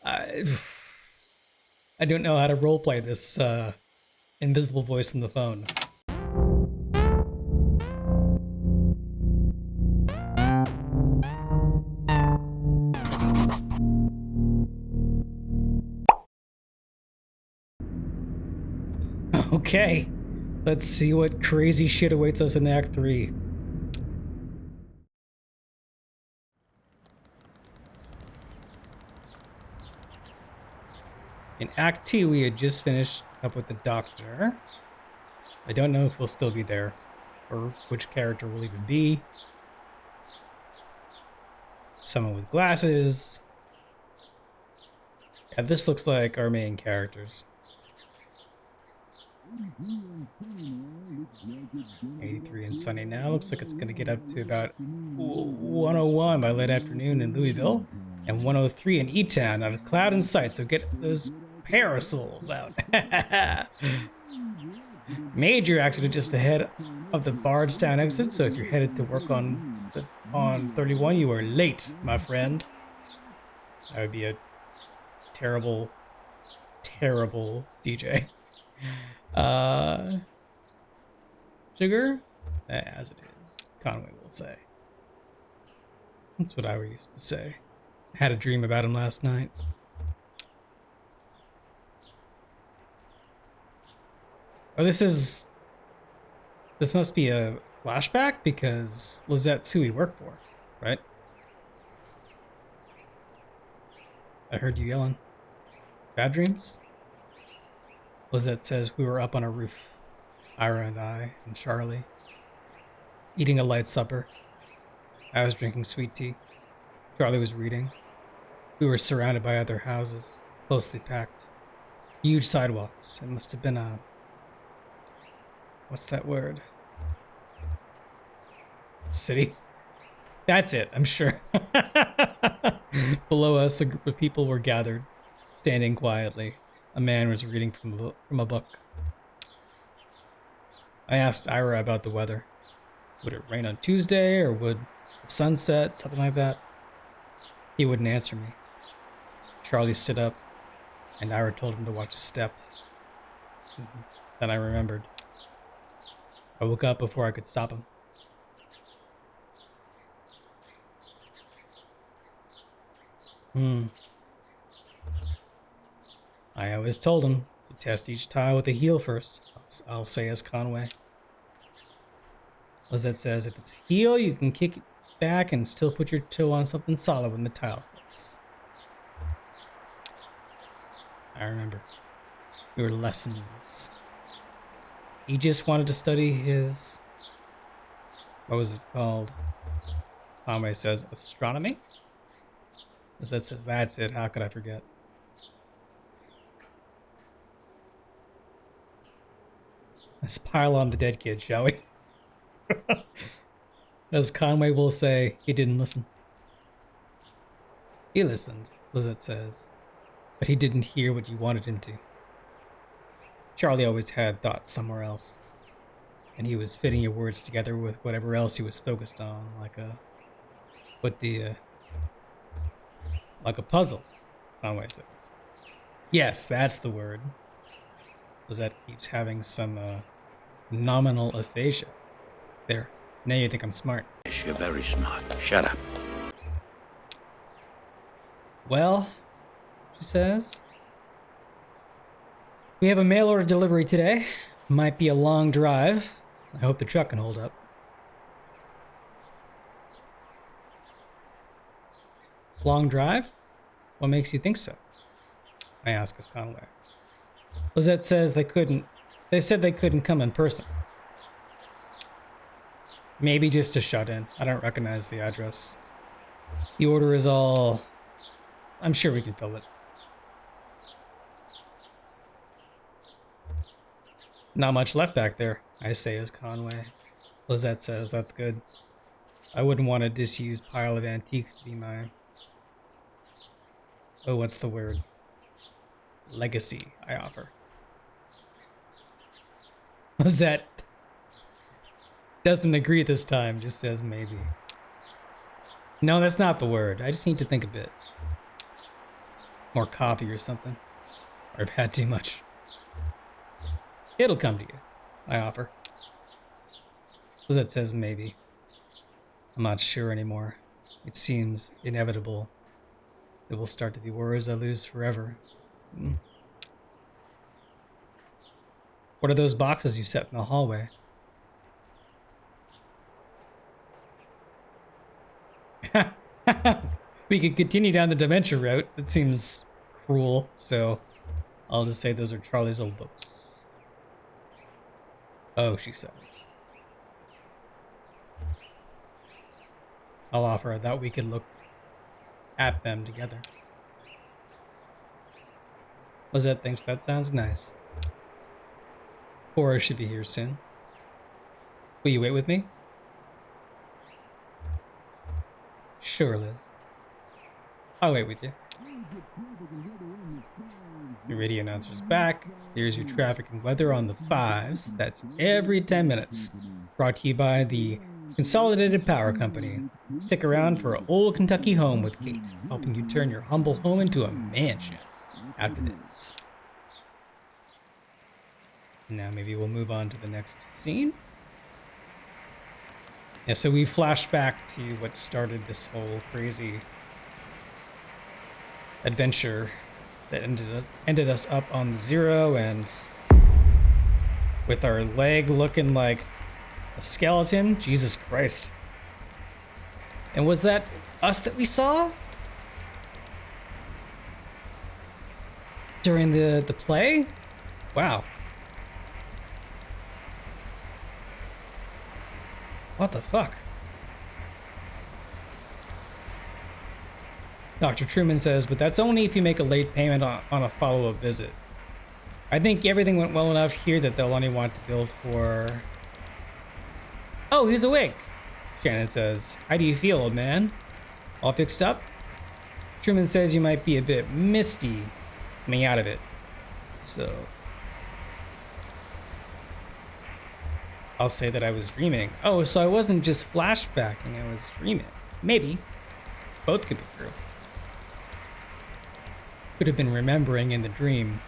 I, I don't know how to roleplay this invisible voice on the phone. Okay, let's see what crazy shit awaits us in Act 3. In Act 2, we had just finished up with the Doctor. I don't know if we'll still be there, or which character will even be. Someone with glasses. Yeah, this looks like our main characters. 83 and sunny now. Looks like it's going to get up to about 101 by late afternoon in Louisville and 103 in E-Town. Not a cloud in sight, so get those parasols out. Major accident just ahead of the Bardstown exit, so if you're headed to work on 31, you are late, my friend. That would be a terrible, terrible DJ. Sugar? As it is, Conway will say. That's what I used to say. I had a dream about him last night. Oh, this must be a flashback because Lizette's who we work for, right? I heard you yelling. Bad dreams? Lizette says we were up on a roof. Ira and I and Charlie. Eating a light supper. I was drinking sweet tea. Charlie was reading. We were surrounded by other houses, closely packed. Huge sidewalks. It must have been a... What's that word? City? That's it, I'm sure. Below us, a group of people were gathered, standing quietly. A man was reading from a book. I asked Ira about the weather. Would it rain on Tuesday, or would the sun set, something like that? He wouldn't answer me. Charlie stood up, and Ira told him to watch his step. Then I remembered. I woke up before I could stop him. I always told him to test each tile with the heel first. I'll say as Conway. Lizette says if it's heel, you can kick it back and still put your toe on something solid when the tile slips. I remember. Your lessons. He just wanted to study his... What was it called? Conway says astronomy? Lizette says that's it. How could I forget? Let's pile on the dead kid, shall we? As Conway will say, he didn't listen. He listened, Lizette says, but he didn't hear what you wanted him to. Charlie always had thoughts somewhere else, and he was fitting your words together with whatever else he was focused on, like a puzzle, Conway says. Yes, that's the word. Lizette keeps having some nominal aphasia. There, now you think I'm smart. Yes, you're very smart. Shut up. Well, she says, we have a mail order delivery today. Might be a long drive. I hope the truck can hold up. Long drive? What makes you think so? I ask as Conway. Lizette says they said they couldn't come in person. Maybe just a shut-in. I don't recognize the address. The order is all... I'm sure we can fill it. Not much left back there, I say as Conway. Lizette says that's good. I wouldn't want a disused pile of antiques to be mine. Oh, what's the word? Legacy, I offer. Lizette doesn't agree this time, just says maybe. No, that's not the word. I just need to think a bit. More coffee or something. Or I've had too much. It'll come to you, I offer. Lizette says maybe. I'm not sure anymore. It seems inevitable. It will start to be words I lose forever. What are those boxes you set in the hallway? We could continue down the dementia route. It seems cruel, so I'll just say those are Charlie's old books. Oh, she says. I'll offer that we could look at them together. Lizette thinks that sounds nice. Cora should be here soon. Will you wait with me? Sure, Liz. I'll wait with you. Your radio announcer's back. Here's your traffic and weather on the 5s. That's every 10 minutes. Brought to you by the Consolidated Power Company. Stick around for Old Kentucky Home with Kate, helping you turn your humble home into a mansion after this. Now maybe we'll move on to the next scene. Yeah, so we flash back to what started this whole crazy adventure that ended us up on the Zero, and with our leg looking like a skeleton. Jesus Christ. And was that us that we saw during the play? Wow. What the fuck? Dr. Truman says, but that's only if you make a late payment on a follow-up visit. I think everything went well enough here that they'll only want to bill for... Oh, he's awake. Shannon says, how do you feel, old man? All fixed up? Truman says you might be a bit misty coming out of it. So... I'll say that I was dreaming. Oh, so I wasn't just flashbacking, I was dreaming. Maybe. Both could be true. Could have been remembering in the dream.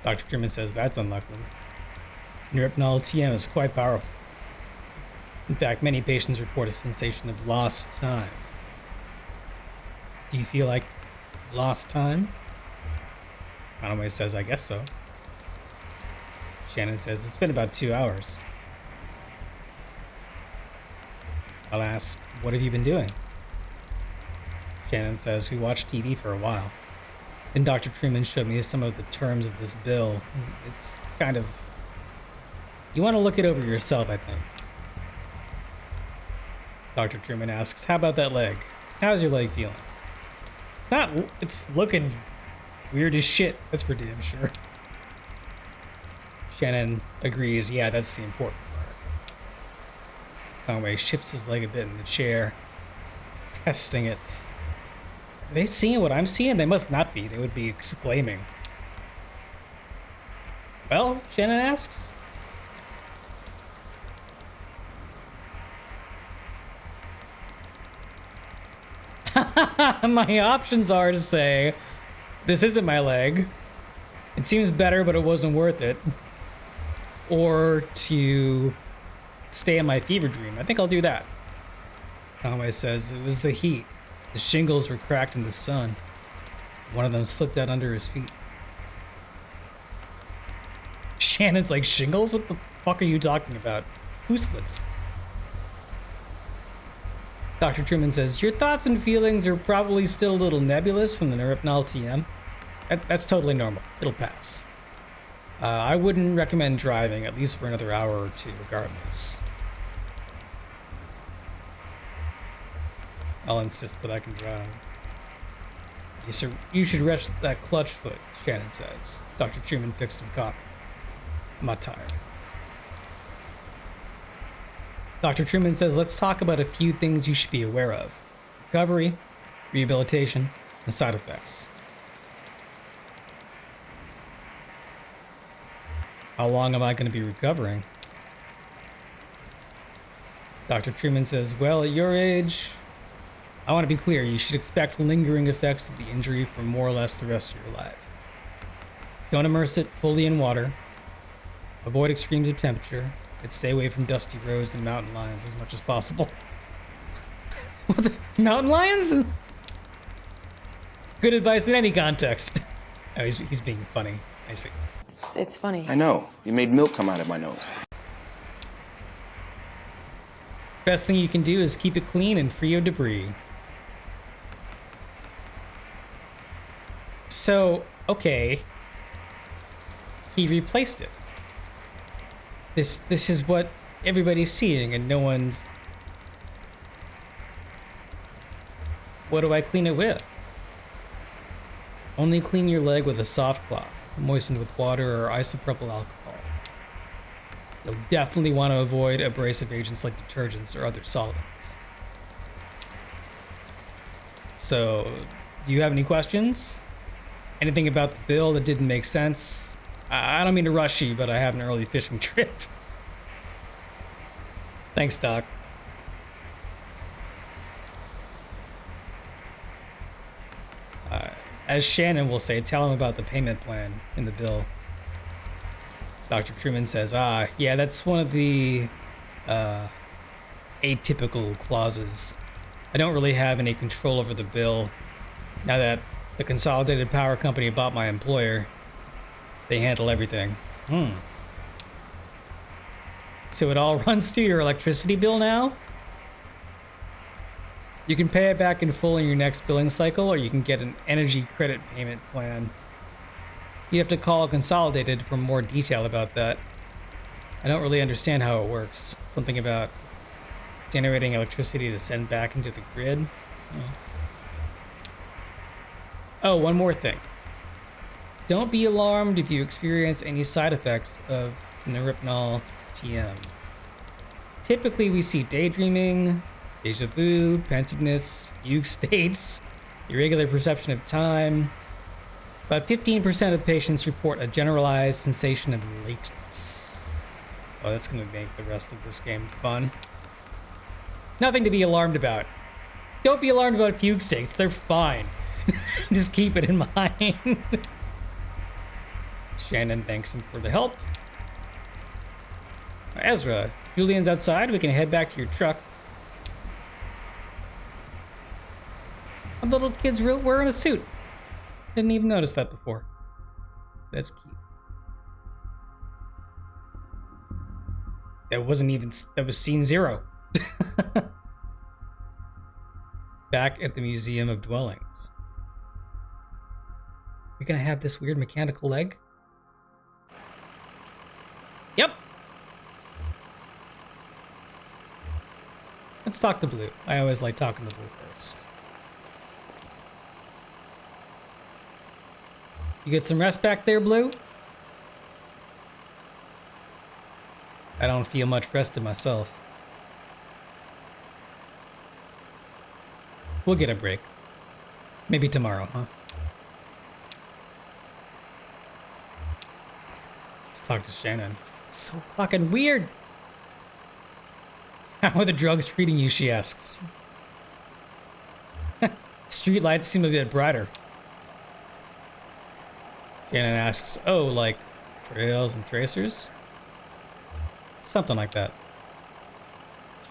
Dr. Truman says that's unlikely. Neuropnol TM is quite powerful. In fact, many patients report a sensation of lost time. Do you feel like you've lost time? Conway says, I guess so. Shannon says, it's been about 2 hours. I'll ask, what have you been doing? Shannon says, we watched TV for a while. Then Dr. Truman showed me some of the terms of this bill. It's kind of... You want to look it over yourself, I think. Dr. Truman asks, how about that leg? How's your leg feeling? It's looking weird as shit, that's for damn sure. Shannon agrees, yeah, that's the important part. Conway shifts his leg a bit in the chair, testing it. Are they seeing what I'm seeing? They must not be. They would be exclaiming. Well, Shannon asks. My options are to say, this isn't my leg. It seems better, but it wasn't worth it. Or to stay in my fever dream. I think I'll do that. Conway says it was the heat. The shingles were cracked in the sun. One of them slipped out under his feet. Shannon's like, shingles? What the fuck are you talking about? Who slipped? Dr. Truman says, your thoughts and feelings are probably still a little nebulous from the Neuropnol TM. That's totally normal. It'll pass. I wouldn't recommend driving, at least for another hour or two, regardless. I'll insist that I can drive. You should rest that clutch foot, Shannon says. Dr. Truman fixed some coffee. I'm not tired. Dr. Truman says, let's talk about a few things you should be aware of. Recovery, rehabilitation, and side effects. How long am I going to be recovering? Dr. Truman says, well, at your age, I want to be clear, you should expect lingering effects of the injury for more or less the rest of your life. Don't immerse it fully in water. Avoid extremes of temperature. And stay away from dusty roads and mountain lions as much as possible. What the? Mountain lions? Good advice in any context. Oh, he's being funny. I see. It's funny. I know. You made milk come out of my nose. Best thing you can do is keep it clean and free of debris. So, okay. He replaced it. This is what everybody's seeing and no one's... What do I clean it with? Only clean your leg with a soft cloth, moistened with water or isopropyl alcohol. You'll definitely want to avoid abrasive agents like detergents or other solvents. So, do you have any questions? Anything about the bill that didn't make sense? I don't mean to rush you, but I have an early fishing trip. Thanks, Doc. As Shannon will say, tell him about the payment plan in the bill. Dr. Truman says, yeah, that's one of the atypical clauses. I don't really have any control over the bill. Now that the Consolidated Power Company bought my employer, they handle everything. So it all runs through your electricity bill now? You can pay it back in full in your next billing cycle, or you can get an energy credit payment plan. You have to call Consolidated for more detail about that. I don't really understand how it works. Something about generating electricity to send back into the grid. Oh, one more thing. Don't be alarmed if you experience any side effects of Neuripnol TM. Typically, we see daydreaming, deja vu, pensiveness, fugue states, irregular perception of time. About 15% of patients report a generalized sensation of lateness. Oh, that's going to make the rest of this game fun. Nothing to be alarmed about. Don't be alarmed about fugue states, they're fine. Just keep it in mind. Shannon thanks him for the help. Ezra, Julian's outside, we can head back to your truck. A little kid's wearing a suit. Didn't even notice that before. That's cute. That was scene 0. Back at the Museum of Dwellings. You're gonna have this weird mechanical leg? Yep. Let's talk to Blue. I always like talking to Blue first. You get some rest back there, Blue? I don't feel much rested myself. We'll get a break. Maybe tomorrow, huh? Let's talk to Shannon. It's so fucking weird. How are the drugs treating you, she asks. Street lights seem a bit brighter. Shannon asks, oh, like trails and tracers? Something like that.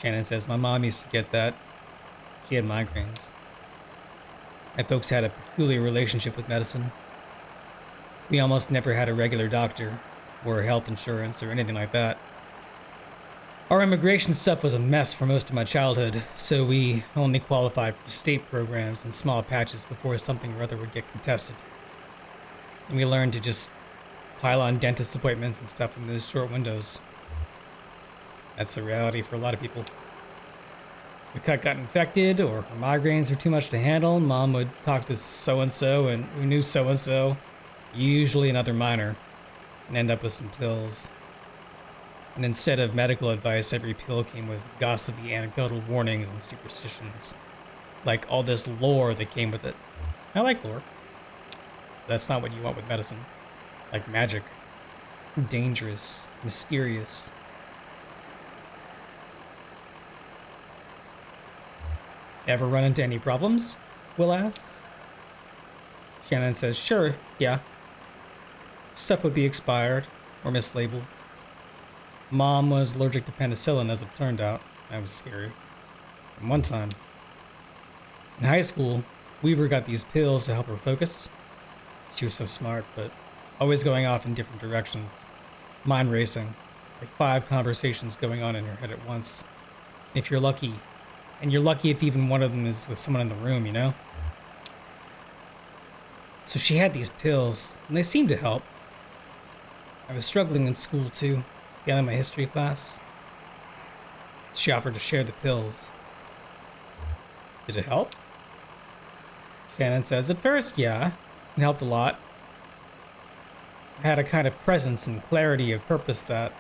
Shannon says, my mom used to get that. She had migraines. My folks had a peculiar relationship with medicine. We almost never had a regular doctor, or health insurance, or anything like that. Our immigration stuff was a mess for most of my childhood, so we only qualified for state programs and small patches before something or other would get contested. And we learned to just pile on dentist appointments and stuff in those short windows. That's the reality for a lot of people. The cut got infected, or her migraines were too much to handle. Mom would talk to so-and-so, and we knew so-and-so, usually another minor, and end up with some pills. And instead of medical advice, every pill came with gossipy anecdotal warnings and superstitions. Like all this lore that came with it. I like lore. That's not what you want with medicine. Like magic. Dangerous. Mysterious. Ever run into any problems? Will asks. Shannon says, sure, yeah. Stuff would be expired or mislabeled. Mom was allergic to penicillin, as it turned out. That was scary. And one time, in high school, Weaver got these pills to help her focus. She was so smart, but always going off in different directions. Mind racing, like 5 conversations going on in her head at once. And if you're lucky, and you're lucky if even one of them is with someone in the room, you know? So she had these pills, and they seemed to help. I was struggling in school too, failing my history class. She offered to share the pills. Did it help? Shannon says, at first, yeah, it helped a lot. I had a kind of presence and clarity of purpose that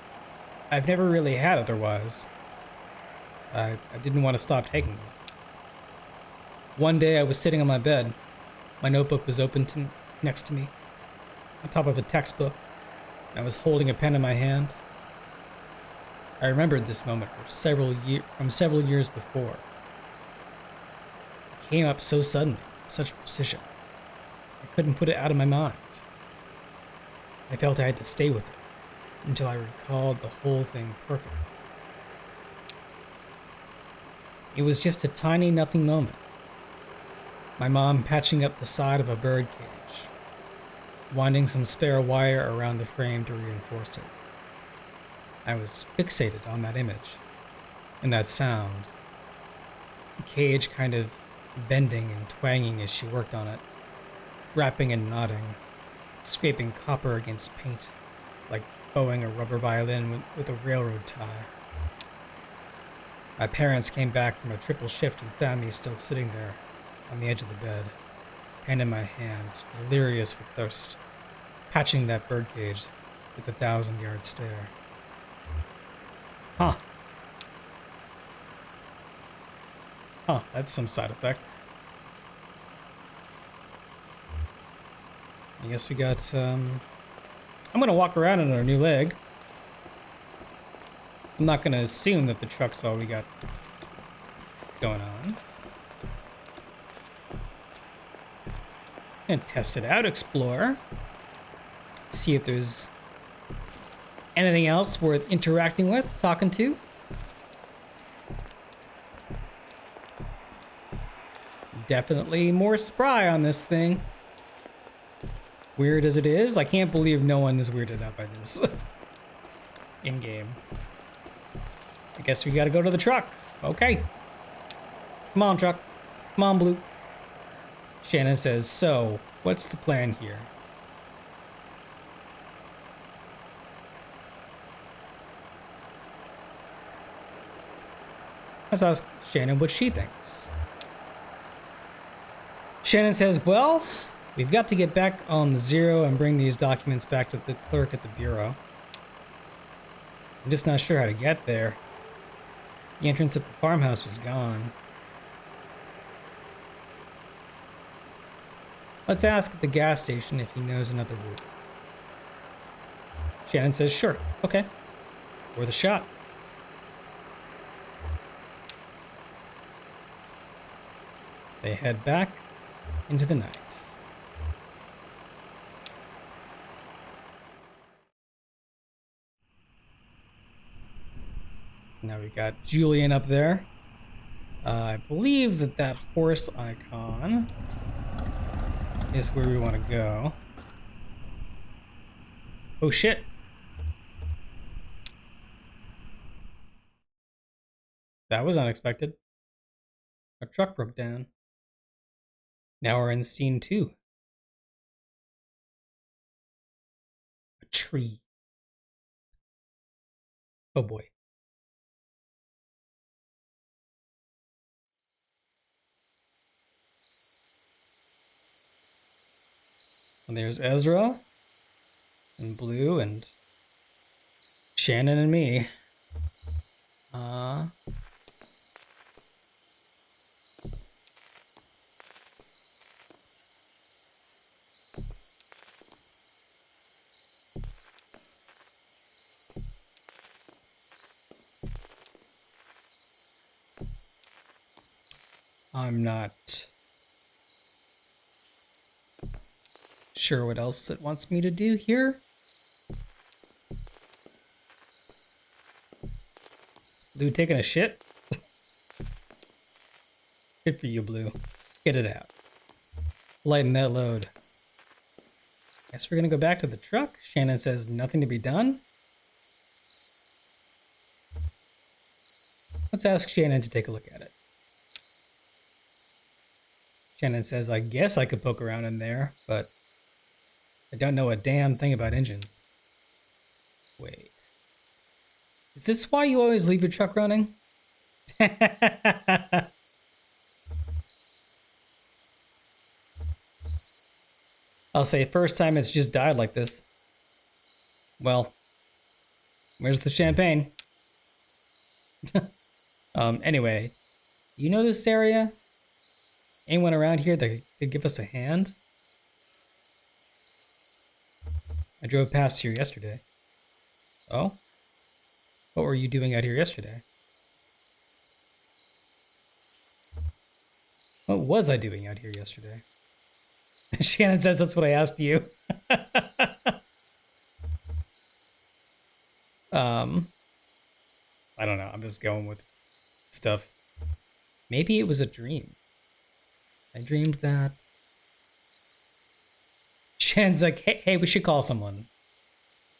I've never really had otherwise. I didn't want to stop taking them. One day I was sitting on my bed. My notebook was open next to me, on top of a textbook. And I was holding a pen in my hand. I remembered this moment from several years before. It came up so suddenly, with such precision. I couldn't put it out of my mind. I felt I had to stay with it until I recalled the whole thing perfectly. It was just a tiny nothing moment. My mom patching up the side of a bird cage, winding some spare wire around the frame to reinforce it. I was fixated on that image and that sound. The cage kind of bending and twanging as she worked on it, rapping and nodding, scraping copper against paint, like bowing a rubber violin with a railroad tie. My parents came back from a triple shift and found me still sitting there on the edge of the bed, pen in my hand, delirious with thirst, patching that birdcage with a 1,000-yard stare. Huh. That's some side effect. I guess we got, I'm gonna walk around on our new leg. I'm not gonna assume that the truck's all we got going on. And test it out, explore. See if there's anything else worth interacting with, talking to. Definitely more spry on this thing. Weird as it is, I can't believe no one is weirded out by this. In-game. I guess we gotta go to the truck. Okay. Come on, truck. Come on, Blue. Shannon says, so, what's the plan here? Let's ask Shannon what she thinks. Shannon says, well, we've got to get back on the Zero and bring these documents back to the clerk at the bureau. I'm just not sure how to get there. The entrance at the farmhouse was gone. Let's ask at the gas station if he knows another route. Shannon says, sure, okay. Worth a shot. They head back into the night. Now we got Julian up there. I believe that horse icon is where we want to go. Oh shit. That was unexpected. Our truck broke down. Now we're in scene 2. A tree. Oh boy. And there's Ezra and Blue and Shannon and me. I'm not sure what else it wants me to do here. Is Blue taking a shit? Good for you, Blue. Get it out. Lighten that load. Guess we're gonna go back to the truck. Shannon says nothing to be done. Let's ask Shannon to take a look at it. Shannon says, I guess I could poke around in there, but I don't know a damn thing about engines. Wait. Is this why you always leave your truck running? I'll say first time it's just died like this. Well, where's the champagne? Anyway, you know this area? Anyone around here that could give us a hand? I drove past here yesterday. Oh? What were you doing out here yesterday? What was I doing out here yesterday? Shannon says that's what I asked you. I don't know. I'm just going with stuff. Maybe it was a dream. I dreamed that. Shannon's like, hey, we should call someone.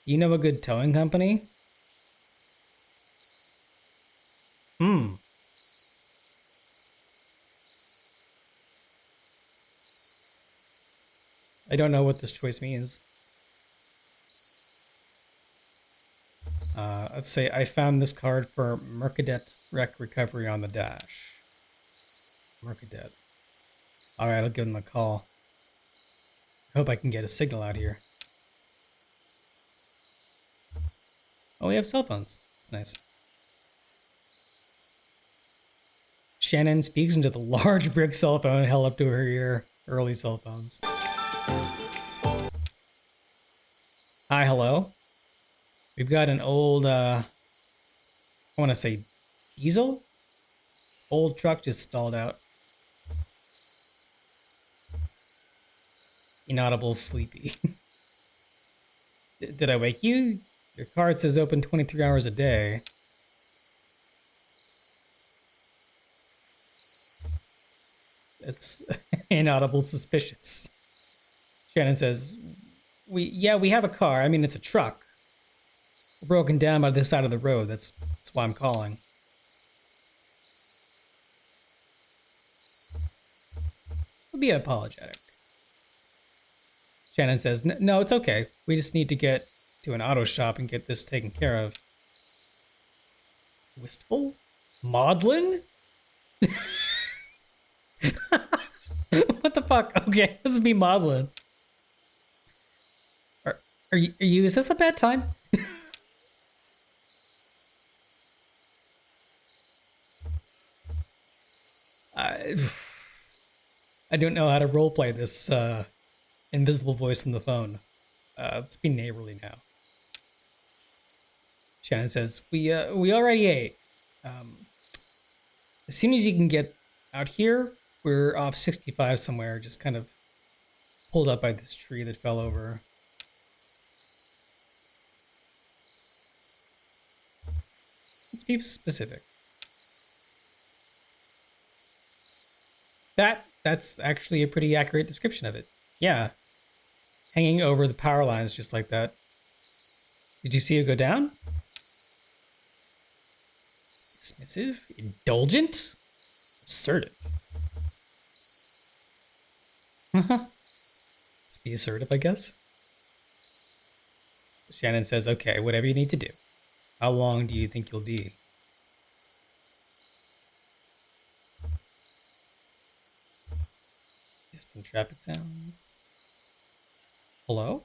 You know a good towing company? I don't know what this choice means. Let's say I found this card for Mercadet Wreck Recovery on the Dash. Mercadet. Alright, I'll give them a call. I hope I can get a signal out here. Oh, we have cell phones. That's nice. Shannon speaks into the large brick cell phone held up to her ear. Early cell phones. Hi, hello. We've got an old, I want to say diesel? Old truck just stalled out. Inaudible sleepy. Did I wake you? Your card says open 23 hours a day. It's inaudible suspicious. Shannon says, we have a car. I mean, it's a truck. We're broken down by this side of the road. That's why I'm calling. I'll be apologetic. Shannon says, no, it's okay. We just need to get to an auto shop and get this taken care of. Wistful? Maudlin? What the fuck? Okay, let's be Maudlin. Are you, is this a bad time? I don't know how to roleplay this invisible voice on the phone. Let's be neighborly now. Shannon says, we already ate. As soon as you can get out here, we're off 65 somewhere, just kind of pulled up by this tree that fell over. Let's be specific. That's actually a pretty accurate description of it. Yeah. Hanging over the power lines just like that. Did you see it go down? Dismissive? Indulgent? Assertive. Let's be assertive, I guess. Shannon says, okay, whatever you need to do. How long do you think you'll be? Distant traffic sounds. Hello?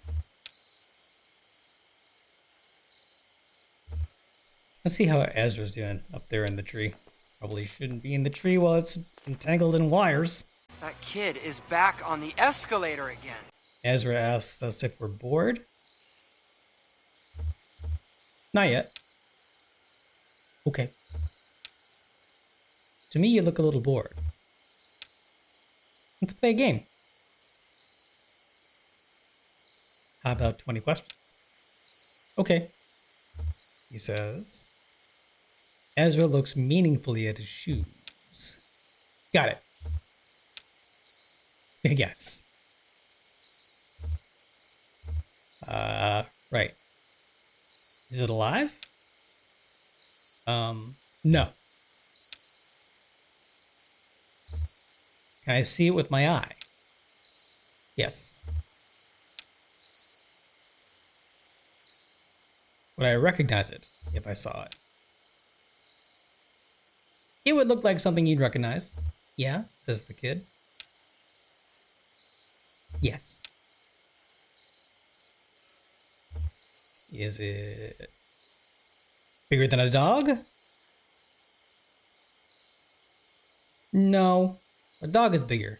Let's see how Ezra's doing up there in the tree. Probably shouldn't be in the tree while it's entangled in wires. That kid is back on the escalator again. Ezra asks us if we're bored. Not yet. Okay. To me, you look a little bored. Let's play a game. How about 20 questions? Okay. He says, Ezra looks meaningfully at his shoes. Got it. Yes. Right. Is it alive? No. Can I see it with my eye? Yes. Would I recognize it if I saw it? It would look like something you'd recognize. Yeah, says the kid. Yes. Is it bigger than a dog? No, a dog is bigger.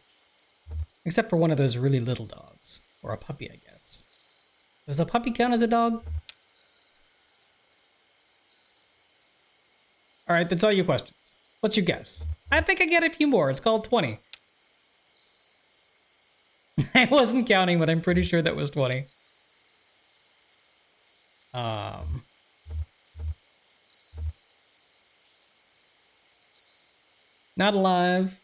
Except for one of those really little dogs. Or a puppy, I guess. Does a puppy count as a dog? Alright, that's all your questions. What's your guess? I think I get a few more. It's called 20. I wasn't counting, but I'm pretty sure that was 20. Not alive.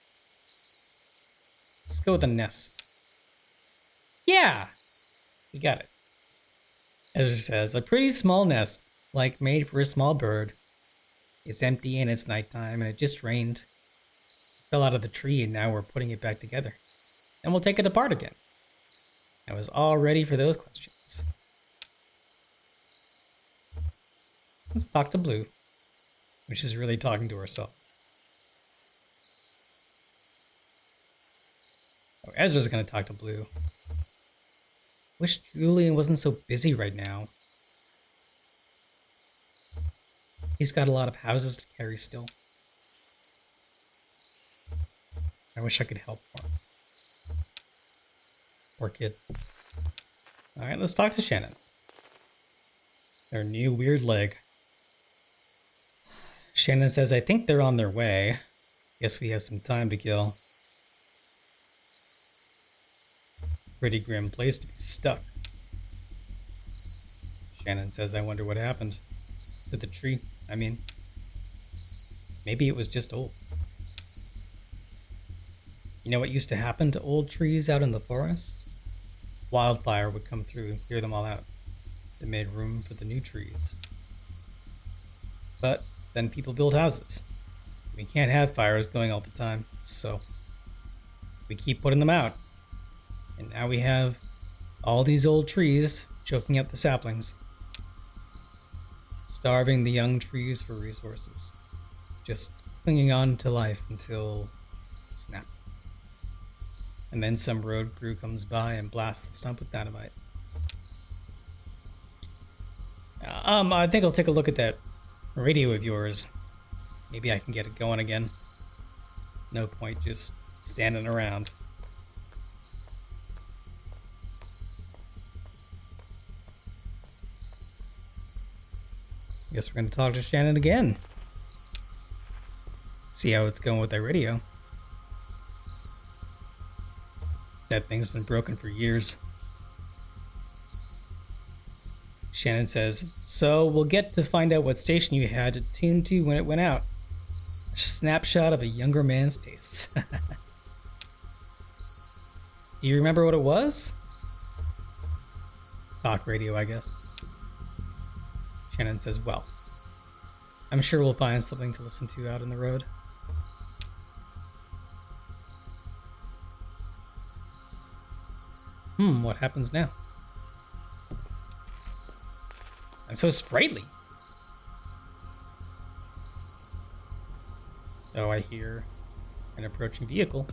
Let's go with a nest. Yeah! You got it. Ezra says, a pretty small nest, like made for a small bird. It's empty and it's nighttime and it just rained. It fell out of the tree and now we're putting it back together. And we'll take it apart again. I was all ready for those questions. Let's talk to Blue, which is really talking to herself. Oh, Ezra's gonna talk to Blue. Wish Julian wasn't so busy right now. He's got a lot of houses to carry still. I wish I could help more. Poor kid. Alright, let's talk to Shannon. Their new weird leg. Shannon says, I think they're on their way. Guess we have some time to kill. Pretty grim place to be stuck. Shannon says, I wonder what happened to the tree. I mean, maybe it was just old. You know what used to happen to old trees out in the forest? Wildfire would come through and clear them all out. It made room for the new trees. But then people build houses. We can't have fires going all the time, so we keep putting them out. And now we have all these old trees choking out the saplings, starving the young trees for resources, just clinging on to life until snap. And then some road crew comes by and blasts the stump with dynamite. I think I'll take a look at that radio of yours. Maybe I can get it going again. No point just standing around. Guess we're going to talk to Shannon again. See how it's going with that radio. That thing's been broken for years. Shannon says, so we'll get to find out what station you had it tuned to when it went out. A snapshot of a younger man's tastes. Do you remember what it was? Talk radio, I guess. Shannon says, well, I'm sure we'll find something to listen to out on the road. What happens now? I'm so sprightly. Oh, I hear an approaching vehicle.